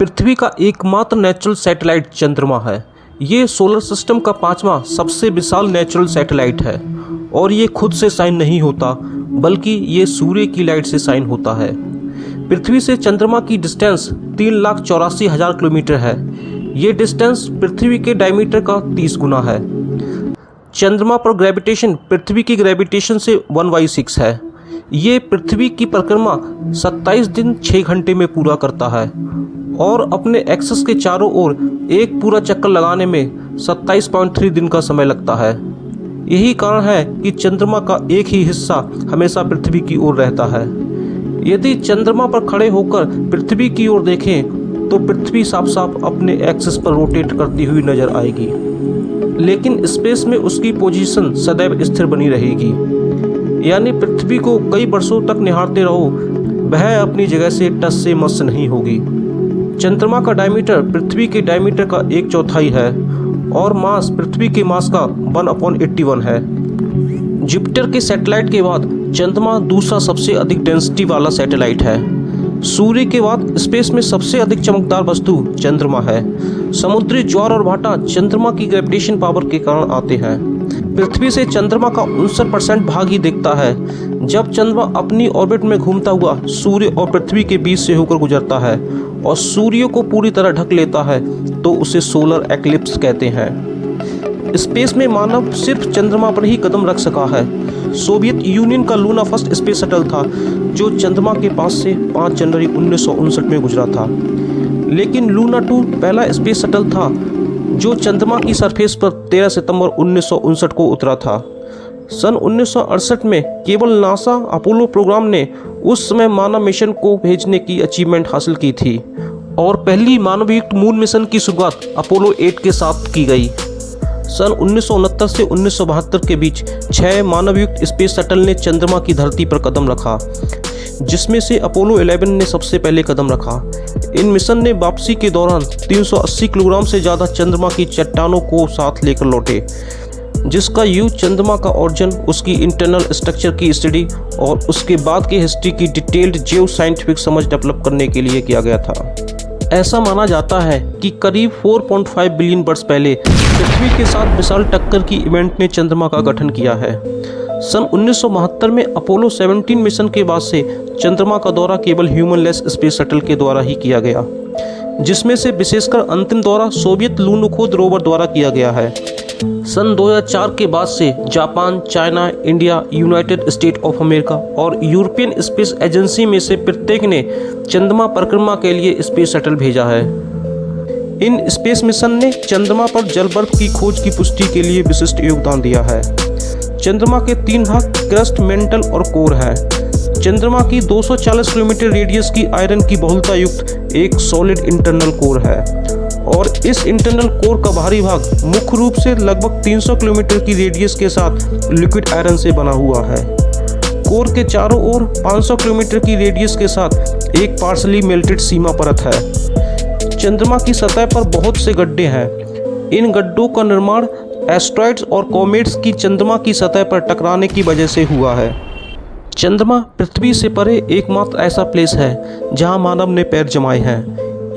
पृथ्वी का एकमात्र natural satellite चंद्रमा है। ये सोलर सिस्टम का 5वां सबसे विशाल नेचुरल सैटेलाइट है और ये खुद से शाइन नहीं होता बल्कि ये सूर्य की लाइट से शाइन होता है। पृथ्वी से चंद्रमा की डिस्टेंस 3,84,000 किलोमीटर है। ये डिस्टेंस पृथ्वी के डायमीटर का 30 गुना है। चंद्रमा पर ग्रेविटेशन पृथ्वी की ग्रेविटेशन से 1/6 है। ये पृथ्वी की परिक्रमा 27 दिन 6 घंटे में पूरा करता है और अपने एक्सिस के चारों ओर एक पूरा चक्कर लगाने में 27.3 दिन का समय लगता है। यही कारण है कि चंद्रमा का एक ही हिस्सा हमेशा पृथ्वी की ओर रहता है। यदि चंद्रमा पर खड़े होकर पृथ्वी की ओर देखें तो पृथ्वी साफ साफ अपने एक्सिस पर रोटेट करती हुई नजर आएगी, लेकिन स्पेस में उसकी पोजीशन सदैव स्थिर बनी रहेगी। यानी पृथ्वी को कई वर्षों तक निहारते रहो, वह अपनी जगह से टस से मस नहीं होगी। चंद्रमा का डायमीटर पृथ्वी के डायमीटर का 1/4 है और मास पृथ्वी के मास का 1/81 है। जुपिटर के सैटेलाइट के बाद चंद्रमा दूसरा सबसे अधिक डेंसिटी वाला सैटेलाइट है। सूर्य के बाद स्पेस में सबसे अधिक चमकदार वस्तु चंद्रमा है। समुद्री ज्वार और भाटा चंद्रमा की ग्रेविटेशन पावर के कारण आते हैं। पृथ्वी से चंद्रमा का 59% भाग ही दिखता है। जब चंद्रमा अपनी ऑर्बिट में घूमता हुआ सूर्य और पृथ्वी के बीच से होकर गुजरता है और सूर्य को पूरी तरह ढक लेता है तो उसे सोलर एक्लिप्स कहते हैं। स्पेस में मानव सिर्फ चंद्रमा पर ही कदम रख सका है। सोवियत यूनियन का लूना फर्स्ट स्पेस शटल था जो चंद्रमा के पास से 5 जनवरी 1959 में गुजरा था। लेकिन लूना 2 पहला स्पेस शटल था जो चंद्रमा की सरफेस पर 13 सितंबर 1959 को उतरा था। सन 1968 में केवल नासा अपोलो प्रोग्राम ने उस समय मानव मिशन को भेजने की अचीवमेंट हासिल की थी और पहली मानवयुक्त मून मिशन की शुरुआत अपोलो 8 के साथ की गई। सन 1969 से 1972 के बीच 6 मानवयुक्त स्पेस शटल ने चंद्रमा की धरती पर कदम रखा, जिसमें से अपोलो 11 ने सबसे पहले कदम रखा। इन मिशन ने वापसी के दौरान 380 किलोग्राम से ज़्यादा चंद्रमा की चट्टानों को साथ लेकर लौटे, जिसका यूज चंद्रमा का ओरिजिन, उसकी इंटरनल स्ट्रक्चर की स्टडी और उसके बाद की हिस्ट्री की डिटेल्ड जियो साइंटिफिक समझ डेवलप करने के लिए किया गया था। ऐसा माना जाता है कि करीब 4.5 बिलियन वर्ष पहले पृथ्वी के साथ विशाल टक्कर की इवेंट ने चंद्रमा का गठन किया है। सन 1972 में अपोलो 17 मिशन के बाद से चंद्रमा का दौरा केवल ह्यूमनलेस स्पेस शटल के द्वारा ही किया गया, जिसमें से विशेषकर अंतिम दौरा सोवियत लूनोखोद रोवर द्वारा किया गया है। सन 2004 के बाद से Japan, China, India, United state of America और यूरोपियन स्पेस एजेंसी में से प्रत्येक ने चंद्रमा परिक्रमा के लिए स्पेस शटल भेजा है। इन स्पेस मिशन ने चंद्रमा पर जल बर्फ की खोज की पुष्टि के लिए विशिष्ट योगदान दिया है। चंद्रमा के 3 भाग क्रस्ट, मेंटल और कोर है। चंद्रमा की 240 किलोमीटर रेडियस की आयरन की बहुलता युक्त एक सॉलिड इंटरनल कोर है और इस इंटरनल कोर का बाहरी भाग मुख्य रूप से लगभग 300 किलोमीटर की रेडियस के साथ लिक्विड आयरन से बना हुआ है। कोर के चारों ओर 500 किलोमीटर की रेडियस के साथ एक पार्शली मेल्टेड सीमा परत है। चंद्रमा की सतह पर बहुत से गड्ढे हैं। इन गड्ढों का निर्माण एस्ट्रॉइड्स और कॉमेट्स की चंद्रमा की सतह पर टकराने की वजह से हुआ है। चंद्रमा पृथ्वी से परे एकमात्र ऐसा प्लेस है जहां मानव ने पैर जमाए हैं।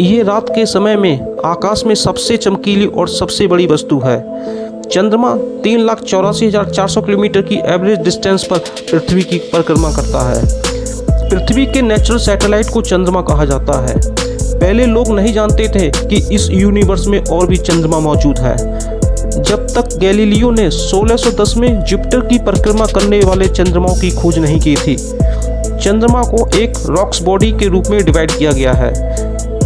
ये रात के समय में आकाश में सबसे चमकीली और सबसे बड़ी वस्तु है। चंद्रमा 3,84,400 किलोमीटर की एवरेज डिस्टेंस पर पृथ्वी की परिक्रमा करता है। पृथ्वी के नेचुरल सैटेलाइट को चंद्रमा कहा जाता है। पहले लोग नहीं जानते थे कि इस यूनिवर्स में और भी चंद्रमा मौजूद है, जब तक गैलीलियो ने 1610 में जुपिटर की परिक्रमा करने वाले चंद्रमाओं की खोज नहीं की थी। चंद्रमा को एक रॉक्स बॉडी के रूप में डिवाइड किया गया है।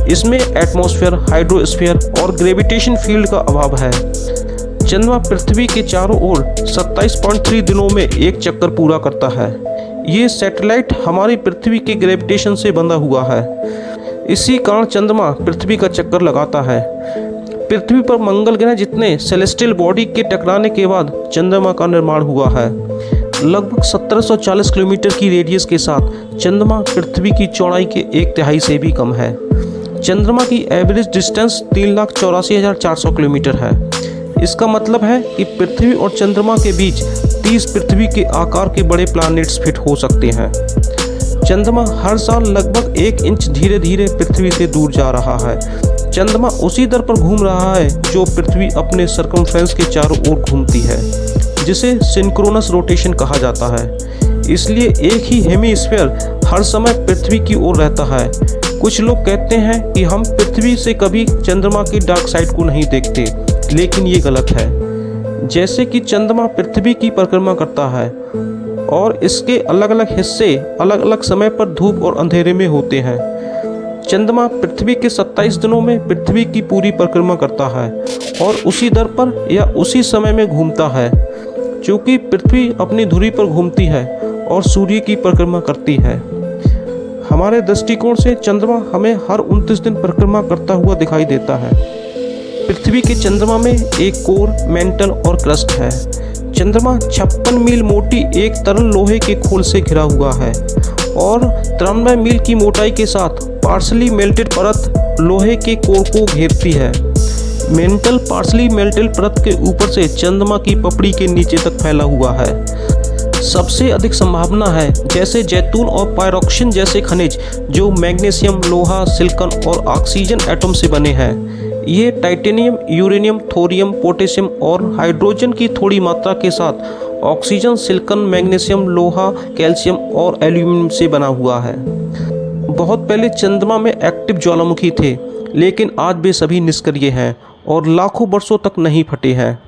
इसमें एटमॉस्फेयर, हाइड्रोस्फीयर और ग्रेविटेशन फील्ड का अभाव है। चंद्रमा पृथ्वी के चारों ओर 27.3 दिनों में एक चक्कर पूरा करता है। ये सैटेलाइट हमारी पृथ्वी के ग्रेविटेशन से बंधा हुआ है। इसी कारण चंद्रमा पृथ्वी का चक्कर लगाता है। पृथ्वी पर मंगल ग्रह जितने सेलेस्टियल बॉडी के टकराने के बाद चंद्रमा का निर्माण हुआ है। लगभग 1740 किलोमीटर की रेडियस के साथ चंद्रमा पृथ्वी की चौड़ाई के 1/3 से भी कम है। चंद्रमा की एवरेज डिस्टेंस 3,84,400 किलोमीटर है। इसका मतलब है कि पृथ्वी और चंद्रमा के बीच 30 पृथ्वी के आकार के बड़े प्लैनेट्स फिट हो सकते हैं। चंद्रमा हर साल लगभग 1 इंच धीरे धीरे पृथ्वी से दूर जा रहा है। चंद्रमा उसी दर पर घूम रहा है जो पृथ्वी अपने सरकमफ्रेंस के चारों ओर घूमती है, जिसे सिंक्रोनस रोटेशन कहा जाता है। इसलिए एक ही हेमीस्फीयर हर समय पृथ्वी की ओर रहता है। कुछ लोग कहते हैं कि हम पृथ्वी से कभी चंद्रमा की डार्क साइड को नहीं देखते, लेकिन ये गलत है। जैसे कि चंद्रमा पृथ्वी की परिक्रमा करता है और इसके अलग अलग हिस्से अलग अलग समय पर धूप और अंधेरे में होते हैं। चंद्रमा पृथ्वी के 27 दिनों में पृथ्वी की पूरी परिक्रमा करता है और उसी दर पर या उसी समय में घूमता है। चूँकि पृथ्वी अपनी धुरी पर घूमती है और सूर्य की परिक्रमा करती है, हमारे दृष्टिकोण से चंद्रमा हमें हर 29 दिन परिक्रमा करता हुआ दिखाई देता है। पृथ्वी के चंद्रमा में एक कोर, मेंटल और क्रस्ट है। चंद्रमा 56 मील मोटी एक तरल लोहे के खोल से घिरा हुआ है और 93 मील की मोटाई के साथ पार्शली मेल्टेड परत लोहे के कोर को घेरती है। मेंटल पार्शली मेल्टेड परत के ऊपर से चंद्रमा की पपड़ी के नीचे तक फैला हुआ है। सबसे अधिक संभावना है जैसे जैतून और पायरोक्सिन जैसे खनिज जो मैग्नीशियम, लोहा, सिलिकॉन और ऑक्सीजन एटम से बने हैं। ये टाइटेनियम, यूरेनियम, थोरियम, पोटेशियम और हाइड्रोजन की थोड़ी मात्रा के साथ ऑक्सीजन, सिलिकॉन, मैग्नीशियम, लोहा, कैल्शियम और एल्यूमिनियम से बना हुआ है। बहुत पहले चंद्रमा में एक्टिव ज्वालामुखी थे, लेकिन आज वे सभी निष्क्रिय हैं और लाखों वर्षों तक नहीं फटे हैं।